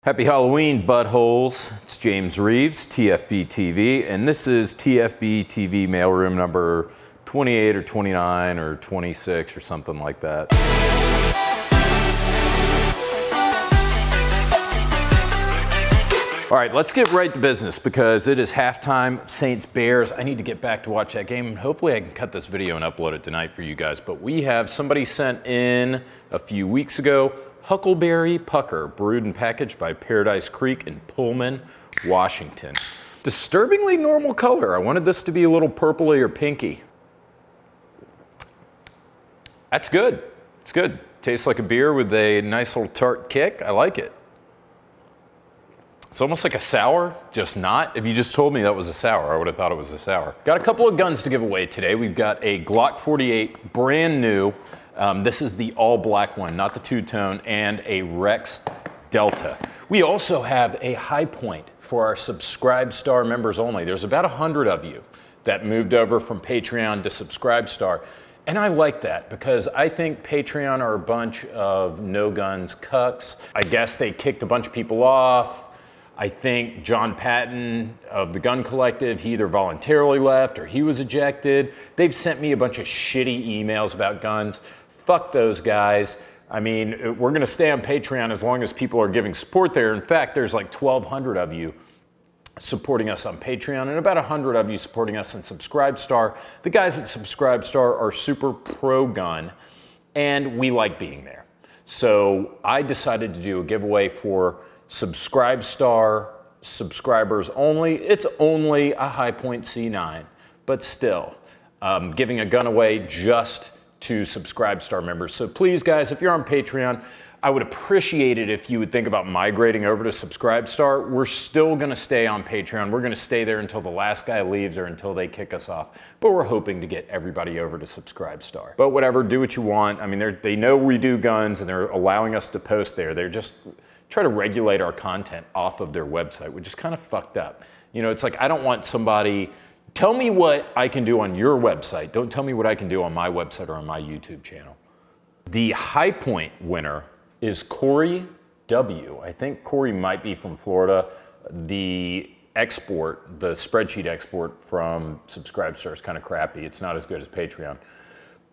Happy Halloween, buttholes. It's James Reeves, tfbtv, and this is tfbtv mailroom number 28 or 29 or 26 or something like that. All right, let's get right to business because it is halftime, Saints-Bears. I need to get back to watch that game, and hopefully I can cut this video and upload it tonight for you guys. But we have somebody sent in a few weeks ago, Huckleberry Pucker, brewed and packaged by Paradise Creek in Pullman, Washington. Disturbingly normal color. I wanted this to be a little purpley or pinky. That's good. It's good. Tastes like a beer with a nice little tart kick. I like it. It's almost like a sour, just not. If you just told me that was a sour, I would have thought it was a sour. Got a couple of guns to give away today. We've got a Glock 48, brand new. This is the all black one, not the two-tone, and a Rex Delta. We also have a high point for our Subscribe Star members only. There's about 100 of you that moved over from Patreon to Subscribe Star. And I like that because I think Patreon are a bunch of no guns cucks. I guess they kicked a bunch of people off. I think John Patton of the Gun Collective, he either voluntarily left or he was ejected. They've sent me a bunch of shitty emails about guns. Fuck those guys. I mean, we're gonna stay on Patreon as long as people are giving support there. In fact, there's like 1,200 of you supporting us on Patreon and about 100 of you supporting us on Subscribe Star. The guys at Subscribe Star are super pro-gun and we like being there. So I decided to do a giveaway for Subscribe Star subscribers only. It's only a high point C9, but still giving a gun away just to Subscribe Star members. So please guys, if you're on Patreon, I would appreciate it if you would think about migrating over to Subscribe Star. We're still gonna stay on Patreon. We're gonna stay there until the last guy leaves or until they kick us off. But we're hoping to get everybody over to Subscribe Star. But whatever, do what you want. I mean, they know we do guns and they're allowing us to post there. They're just try to regulate our content off of their website, which is kind of fucked up. You know, it's like, I don't want somebody, tell me what I can do on your website. Don't tell me what I can do on my website or on my YouTube channel. The high point winner is Corey W. I think Corey might be from Florida. The export, the spreadsheet export from Subscribe Star is kind of crappy. It's not as good as Patreon.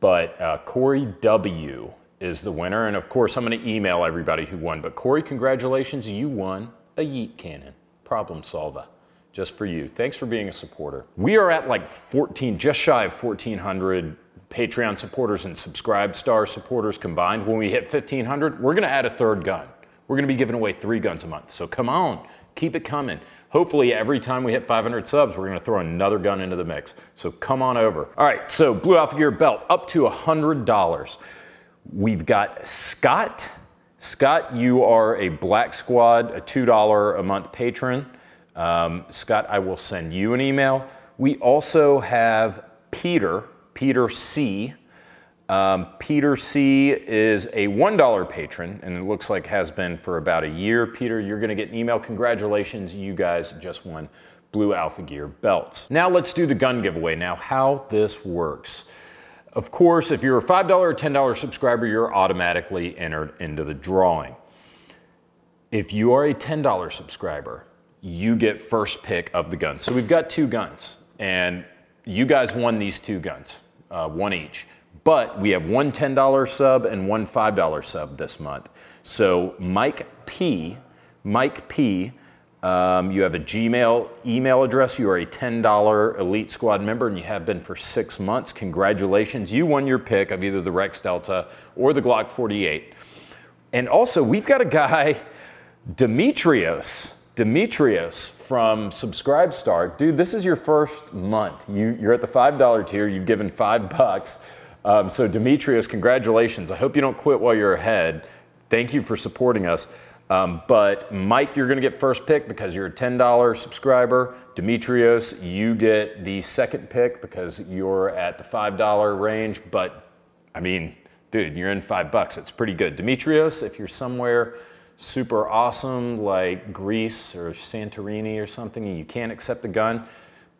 But Corey W. is the winner, and of course I'm going to email everybody who won. But Corey, congratulations, you won a yeet cannon. Problem solver, just for you. Thanks for being a supporter. We are at like 14, just shy of 1,400 Patreon supporters and Subscribe Star supporters combined. When we hit 1,500, we're going to add a third gun. We're going to be giving away 3 guns a month. So come on, keep it coming. Hopefully every time we hit 500 subs, we're going to throw another gun into the mix. So come on over. All right, so Blue Alpha Gear belt up to $100. We've got Scott. Scott, you are a Black Squad, a $2 a month patron. Scott, I will send you an email. We also have Peter C. Peter C is a $1 patron, and it looks like has been for about a year. Peter, you're gonna get an email. Congratulations, you guys just won Blue Alpha Gear belts. Now let's do the gun giveaway. Now how this works. Of course, if you're a $5 or $10 subscriber, you're automatically entered into the drawing. If you are a $10 subscriber, you get first pick of the guns. So we've got 2 guns, and you guys won these 2 guns, 1 each. But we have 1 $10 sub and 1 $5 sub this month. So Mike P, you have a Gmail email address. You are a $10 Elite Squad member and you have been for 6 months. Congratulations. You won your pick of either the Rex Delta or the Glock 48. And also we've got a guy, Demetrios from Subscribe Star. Dude, this is your first month. You're at the $5 tier. You've given $5. So Demetrios, congratulations. I hope you don't quit while you're ahead. Thank you for supporting us. But Mike, you're gonna get first pick because you're a $10 subscriber. Demetrios, you get the second pick because you're at the $5 range. But I mean, dude, you're in $5. It's pretty good. Demetrios, if you're somewhere super awesome like Greece or Santorini or something and you can't accept the gun,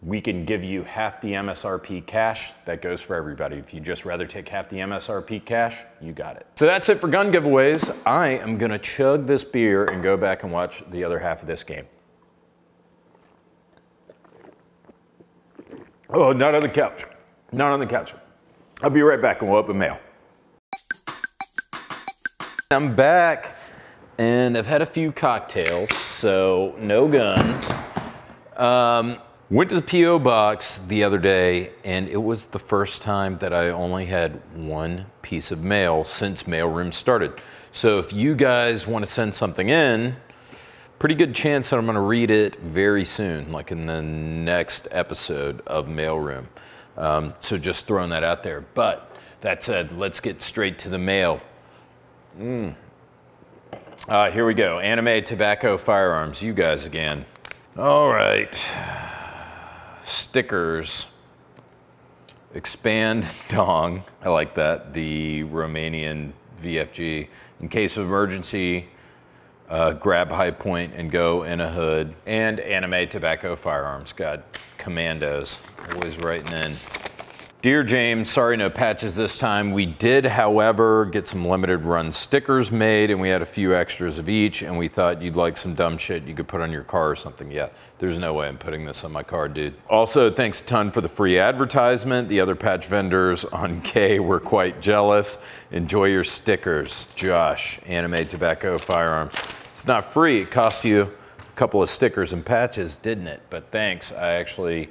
we can give you half the MSRP cash. That goes for everybody. If you just rather take half the MSRP cash, you got it. So that's it for gun giveaways. I am gonna chug this beer and go back and watch the other half of this game. Oh, not on the couch. Not on the couch. I'll be right back and we'll open mail. I'm back and I've had a few cocktails, so no guns. Went to the P.O. box the other day and it was the first time that I only had one piece of mail since Mailroom started. So if you guys want to send something in, pretty good chance that I'm going to read it very soon, like in the next episode of Mailroom. So just throwing that out there. But that said, let's get straight to the mail. Here we go. Anime, tobacco, firearms. You guys again. All right. Stickers. Expand dong. I like that. The Romanian VFG. In case of emergency, grab high point and go in a hood. And anime, tobacco, firearms. Got commandos. Always writing in. Dear James, sorry no patches this time. We did, however, get some limited run stickers made and we had a few extras of each and we thought you'd like some dumb shit you could put on your car or something. Yeah, there's no way I'm putting this on my car, dude. Also, thanks a ton for the free advertisement. The other patch vendors on K were quite jealous. Enjoy your stickers. Josh, anime, tobacco, firearms. It's not free, it cost you a couple of stickers and patches, didn't it? But thanks, I actually,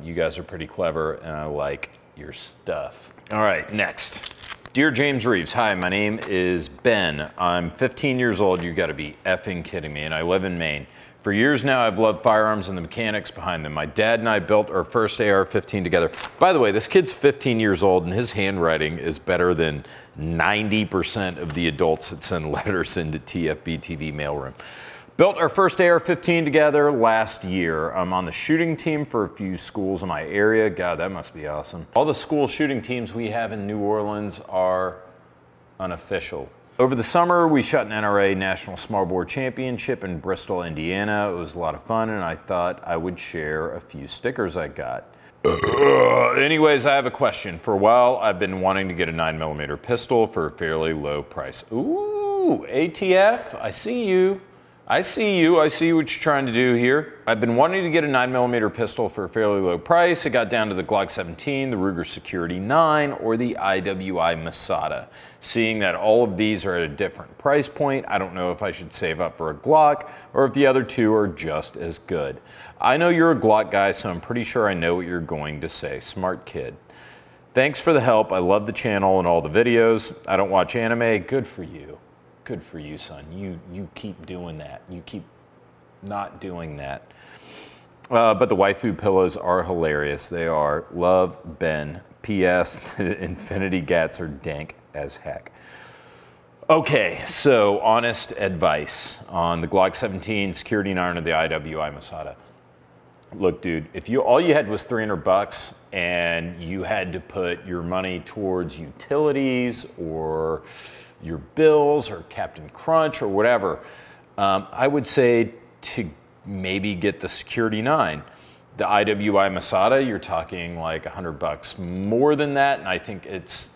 you guys are pretty clever and I like your stuff. All right, next. Dear James Reeves, hi, my name is Ben. I'm 15 years old, you gotta be effing kidding me, and I live in Maine. For years now, I've loved firearms and the mechanics behind them. My dad and I built our first AR-15 together. By the way, this kid's 15 years old and his handwriting is better than 90% of the adults that send letters into TFBTV mailroom. Built our first AR-15 together last year. I'm on the shooting team for a few schools in my area. God, that must be awesome. All the school shooting teams we have in New Orleans are unofficial. Over the summer, we shot an NRA National Smallbore Championship in Bristol, Indiana. It was a lot of fun, and I thought I would share a few stickers I got. Anyways, I have a question. For a while, I've been wanting to get a 9mm pistol for a fairly low price. Ooh, ATF, I see you. I see you. I see what you're trying to do here. I've been wanting to get a 9mm pistol for a fairly low price. It got down to the Glock 17, the Ruger Security 9, or the IWI Masada. Seeing that all of these are at a different price point, I don't know if I should save up for a Glock or if the other two are just as good. I know you're a Glock guy, so I'm pretty sure I know what you're going to say. Smart kid. Thanks for the help. I love the channel and all the videos. I don't watch anime. Good for you. Good for you, son. You keep doing that. You keep not doing that. But the waifu pillows are hilarious. They are. Love, Ben. P.S. The Infinity Gats are dank as heck. Okay, so honest advice on the Glock 17, Security 9, or the IWI Masada. Look, dude, if all you had was $300 and you had to put your money towards utilities or your bills or Captain Crunch or whatever, I would say to maybe get the Security 9. The IWI Masada, you're talking like $100 more than that, and I think it's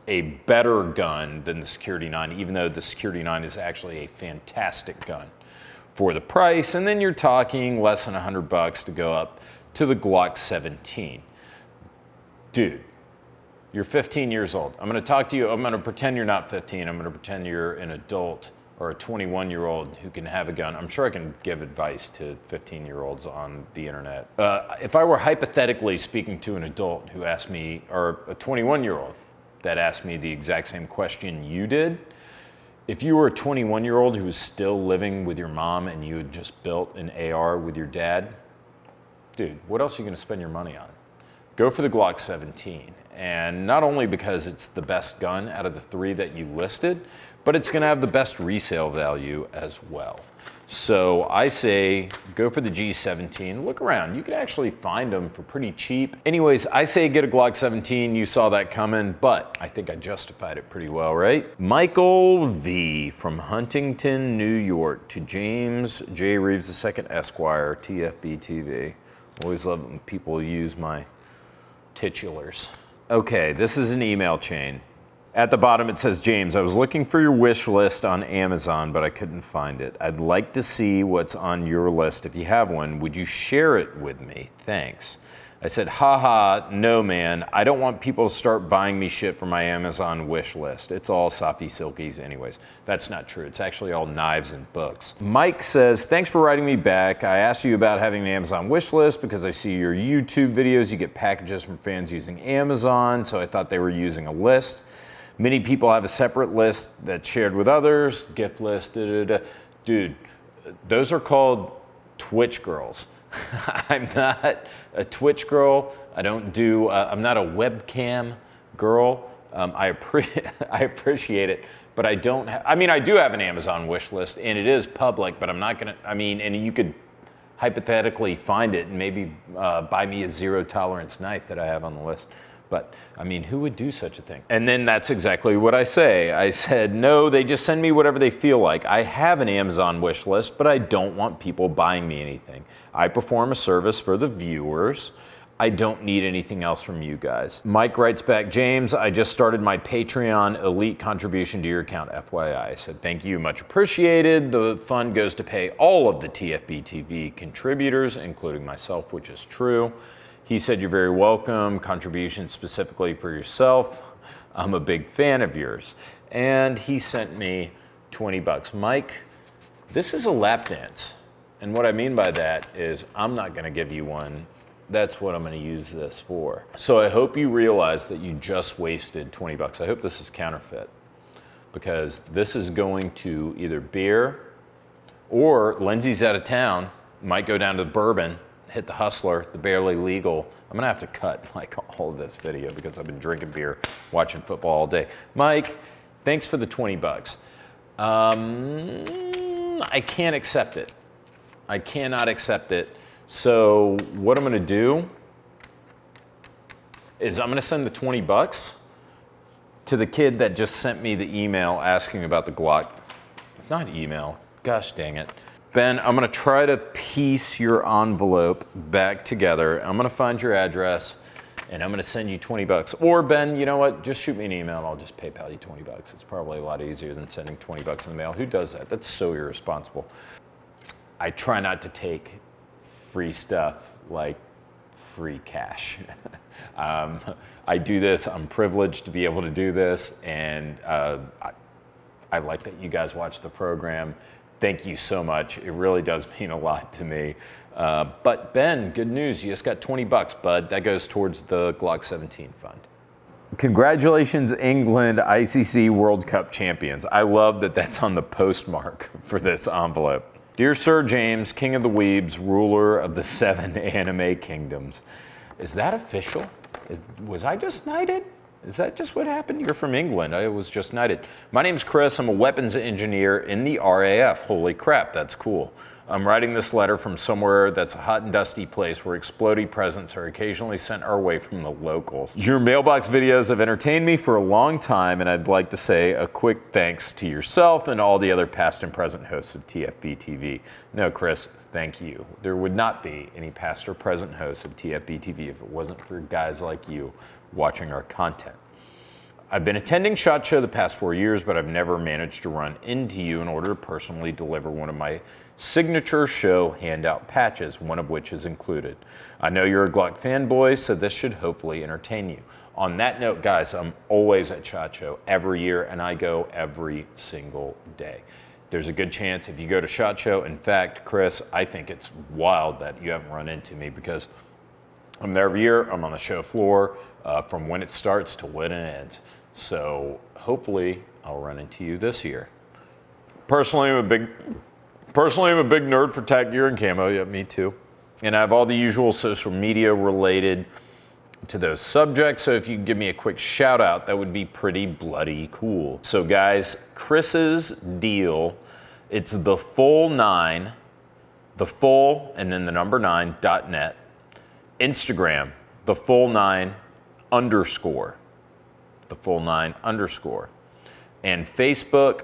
a better gun than the Security 9, even though the Security 9 is actually a fantastic gun for the price. And then you're talking less than $100 to go up to the Glock 17. Dude, you're 15 years old. I'm gonna talk to you, I'm gonna pretend you're not 15, I'm gonna pretend you're an adult or a 21-year-old who can have a gun. I'm sure I can give advice to 15-year-olds on the internet. If I were hypothetically speaking to an adult who asked me, or a 21-year-old that asked me the exact same question you did, if you were a 21-year-old who was still living with your mom and you had just built an AR with your dad, dude, what else are you gonna spend your money on? Go for the Glock 17. And not only because it's the best gun out of the three that you listed, but it's gonna have the best resale value as well. So I say go for the G17. Look around, you can actually find them for pretty cheap. Anyways, I say get a Glock 17. You saw that coming, but I think I justified it pretty well, right? Michael V from Huntington, New York to James J. Reeves II, Esquire, TFBTV. Always love when people use my titulars. Okay, this is an email chain. At the bottom it says, James, I was looking for your wish list on Amazon, but I couldn't find it. I'd like to see what's on your list. If you have one, would you share it with me? Thanks. I said, haha, no man. I don't want people to start buying me shit from my Amazon wish list. It's all softy silkies anyways. That's not true. It's actually all knives and books. Mike says, thanks for writing me back. I asked you about having an Amazon wish list because I see your YouTube videos. You get packages from fans using Amazon, so I thought they were using a list. Many people have a separate list that's shared with others, gift list, Dude, those are called Twitch girls. I'm not a Twitch girl. I don't do, I'm not a webcam girl. I appreciate it, but I don't I mean, I do have an Amazon wish list and it is public, but I'm not gonna, I mean, and you could hypothetically find it and maybe buy me a zero tolerance knife that I have on the list. But I mean, who would do such a thing? And then that's exactly what I say. I said, no, they just send me whatever they feel like. I have an Amazon wish list, but I don't want people buying me anything. I perform a service for the viewers. I don't need anything else from you guys. Mike writes back, James, I just started my Patreon elite contribution to your account, FYI. I said, thank you, much appreciated. The fund goes to pay all of the TFBTV contributors, including myself, which is true. He said, you're very welcome, contribution specifically for yourself. I'm a big fan of yours. And he sent me 20 bucks. Mike, this is a lap dance. And what I mean by that is I'm not gonna give you one. That's what I'm gonna use this for. So I hope you realize that you just wasted 20 bucks. I hope this is counterfeit because this is going to either beer or Lindsay's out of town, might go down to the bourbon, hit the Hustler, the Barely Legal. I'm gonna have to cut like all of this video because I've been drinking beer, watching football all day. Mike, thanks for the 20 bucks. I can't accept it. I cannot accept it. So what I'm gonna do is I'm gonna send the 20 bucks to the kid that just sent me the email asking about the Glock. Not email, gosh dang it. Ben, I'm gonna try to piece your envelope back together. I'm gonna find your address and I'm gonna send you 20 bucks. Or Ben, you know what? Just shoot me an email and I'll just PayPal you 20 bucks. It's probably a lot easier than sending 20 bucks in the mail. Who does that? That's so irresponsible. I try not to take free stuff like free cash. I do this, I'm privileged to be able to do this, and I like that you guys watch the program. Thank you so much. It really does mean a lot to me. But Ben, good news. You just got 20 bucks, bud. That goes towards the Glock 17 fund. Congratulations, England ICC World Cup champions. I love that that's on the postmark for this envelope. Dear Sir James, King of the Weebs, ruler of the 7 anime kingdoms. Is that official? Was I just knighted? Is that just what happened? You're from England. I was just knighted. My name's Chris. I'm a weapons engineer in the RAF. Holy crap, that's cool. I'm writing this letter from somewhere that's a hot and dusty place where explodey presents are occasionally sent our way from the locals. Your mailbox videos have entertained me for a long time, and I'd like to say a quick thanks to yourself and all the other past and present hosts of TFB TV. No, Chris, thank you. There would not be any past or present hosts of TFB TV if it wasn't for guys like you watching our content. I've been attending SHOT Show the past 4 years, but I've never managed to run into you in order to personally deliver one of my signature show handout patches, one of which is included. I know you're a Glock fanboy, so this should hopefully entertain you. On that note, guys, I'm always at SHOT Show every year, and I go every single day. There's a good chance if you go to SHOT Show, in fact, Chris, I think it's wild that you haven't run into me because I'm there every year. I'm on the show floor from when it starts to when it ends. So hopefully I'll run into you this year. Personally, I'm a big nerd for tack gear and camo. Yeah, me too. And I have all the usual social media related to those subjects. So if you could give me a quick shout out, that would be pretty bloody cool. So guys, Chris's deal, it's the full 9, the full, and then the number 9.net. Instagram, the full 9 underscore. The full 9 underscore. And Facebook,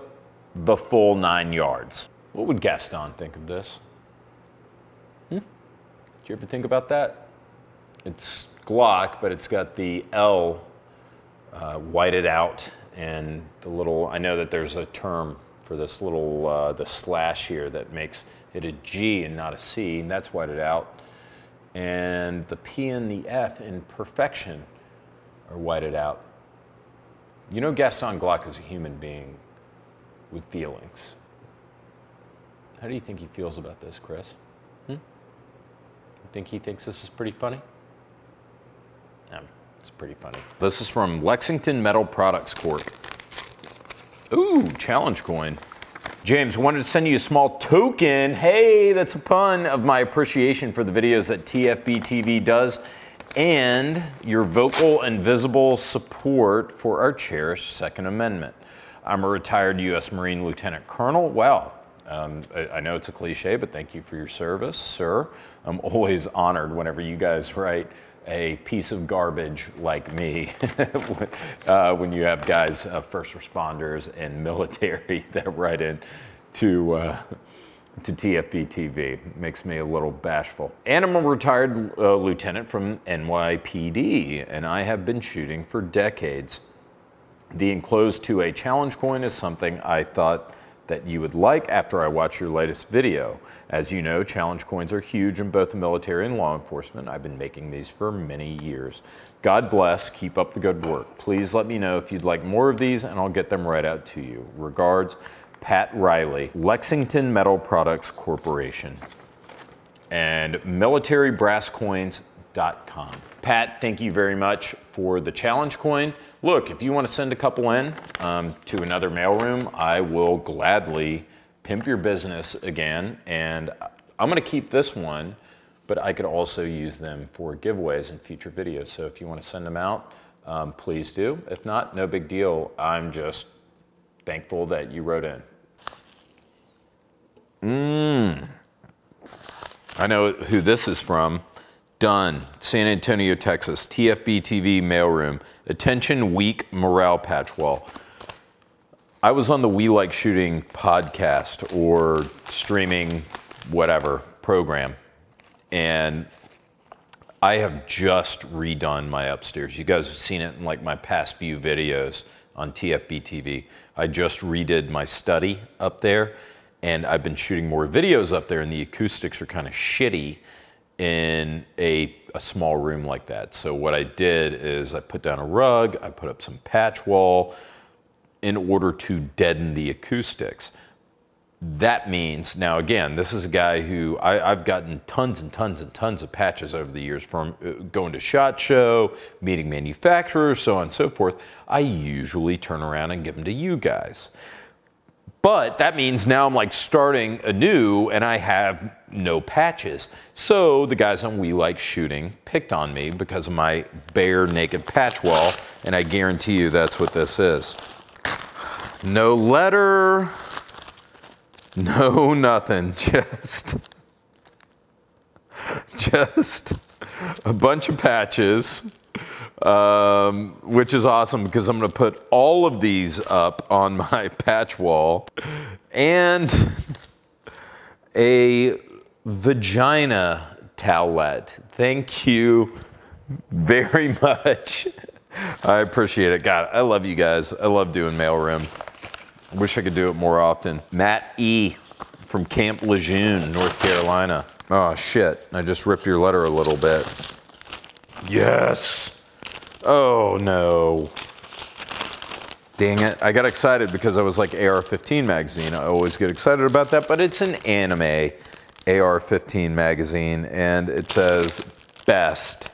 the full 9 yards. What would Gaston think of this? Did you ever think about that? It's Glock, but it's got the L whited out, and the little, I know that there's a term for this little, the slash here that makes it a G and not a C, and that's whited out. And the P and the F in perfection are whited out. You know, Gaston Glock is a human being with feelings. How do you think he feels about this, Chris? You think he thinks this is pretty funny? It's pretty funny. This is from Lexington Metal Products Corp. Ooh, challenge coin. James, wanted to send you a small token. Hey, that's a pun of my appreciation for the videos that TFBTV does and your vocal and visible support for our cherished Second Amendment. I'm a retired U.S. Marine Lieutenant Colonel. Wow. I know it's a cliche, but thank you for your service, sir. I'm always honored whenever you guys write a piece of garbage like me when you have guys, first responders and military that write in to TFBTV. Makes me a little bashful. And I'm a retired lieutenant from NYPD, and I have been shooting for decades. The enclosed 2A challenge coin is something I thought that you would like after I watched your latest video. As you know, challenge coins are huge in both the military and law enforcement. I've been making these for many years. God bless, keep up the good work. Please let me know if you'd like more of these and I'll get them right out to you. Regards, Pat Riley, Lexington Metal Products Corporation, and militarybrasscoins.com. Pat, thank you very much for the challenge coin. Look, if you want to send a couple in to another mailroom, I will gladly pimp your business again. And I'm going to keep this one, but I could also use them for giveaways in future videos. So if you want to send them out, please do. If not, no big deal. I'm just thankful that you wrote in. I know who this is from. Done, San Antonio, Texas, TFBTV mailroom. Attention, weak morale patch wall. I was on the We Like Shooting podcast or streaming whatever program, and I have just redone my upstairs. You guys have seen it in like my past few videos on TFBTV. I just redid my study up there, and I've been shooting more videos up there, and the acoustics are kind of shitty in a small room like that. So what I did is I put down a rug, I put up some patch wall in order to deaden the acoustics. That means, now again, this is a guy who I've gotten tons and tons and tons of patches over the years from going to SHOT Show, meeting manufacturers, so on and so forth. I usually turn around and give them to you guys. But that means now I'm like starting anew and I have no patches. So the guys on We Like Shooting picked on me because of my bare naked patch wall, and I guarantee you that's what this is. No letter, no nothing, just a bunch of patches. Which is awesome because I'm going to put all of these up on my patch wall, and a vagina towelette. Thank you very much. I appreciate it. God, I love you guys. I love doing mailroom. I wish I could do it more often. Matt E. from Camp Lejeune, North Carolina. Oh shit, I just ripped your letter a little bit. Yes. Oh no. Dang it. I got excited because I was like AR-15 magazine. I always get excited about that, but it's an anime AR-15 magazine, and it says best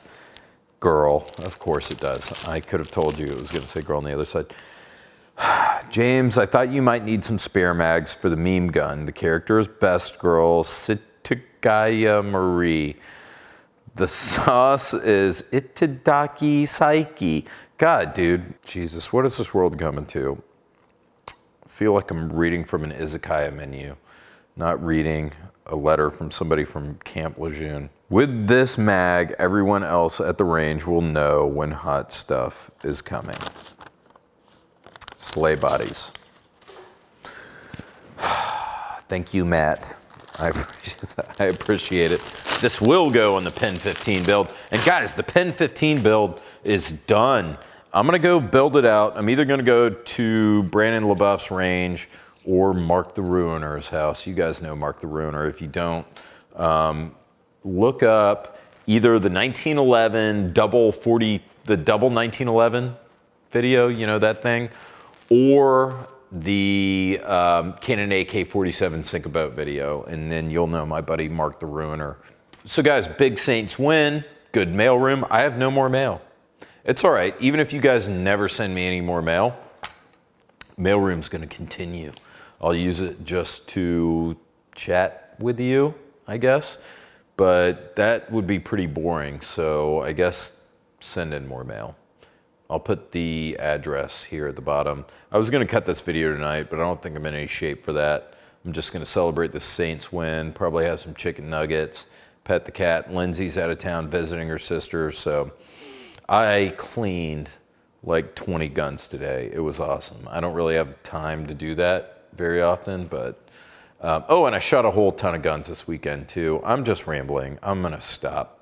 girl. Of course it does. I could have told you it was going to say girl on the other side. James, I thought you might need some spare mags for the meme gun. The character is best girl, Sitagaya Marie. The sauce is Itadaki Saiki. God, dude. Jesus, what is this world coming to? I feel like I'm reading from an izakaya menu, not reading a letter from somebody from Camp Lejeune. With this mag, everyone else at the range will know when hot stuff is coming. Sleigh bodies. Thank you, Matt. I appreciate it. This will go on the Pen 15 build. And guys, the Pen 15 build is done. I'm gonna go build it out. I'm either gonna go to Brandon LaBeouf's range or Mark the Ruiner's house. You guys know Mark the Ruiner. If you don't, look up either the 1911 double 1911 video, you know that thing, or the Canon AK-47 Sink a Boat video, and then you'll know my buddy Mark the Ruiner. So guys, big Saints win, good mailroom. I have no more mail. It's all right, even if you guys never send me any more mail, mailroom's gonna continue. I'll use it just to chat with you, I guess, but that would be pretty boring, so I guess send in more mail. I'll put the address here at the bottom. I was gonna cut this video tonight, but I don't think I'm in any shape for that. I'm just gonna celebrate the Saints win, probably have some chicken nuggets, pet the cat. Lindsay's out of town visiting her sister, so I cleaned like 20 guns today. It was awesome. I don't really have time to do that very often, but, oh, and I shot a whole ton of guns this weekend too. I'm just rambling. I'm gonna stop.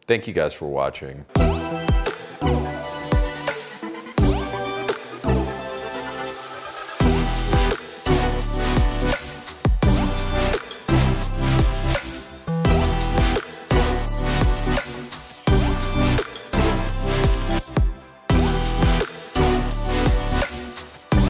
Thank you guys for watching.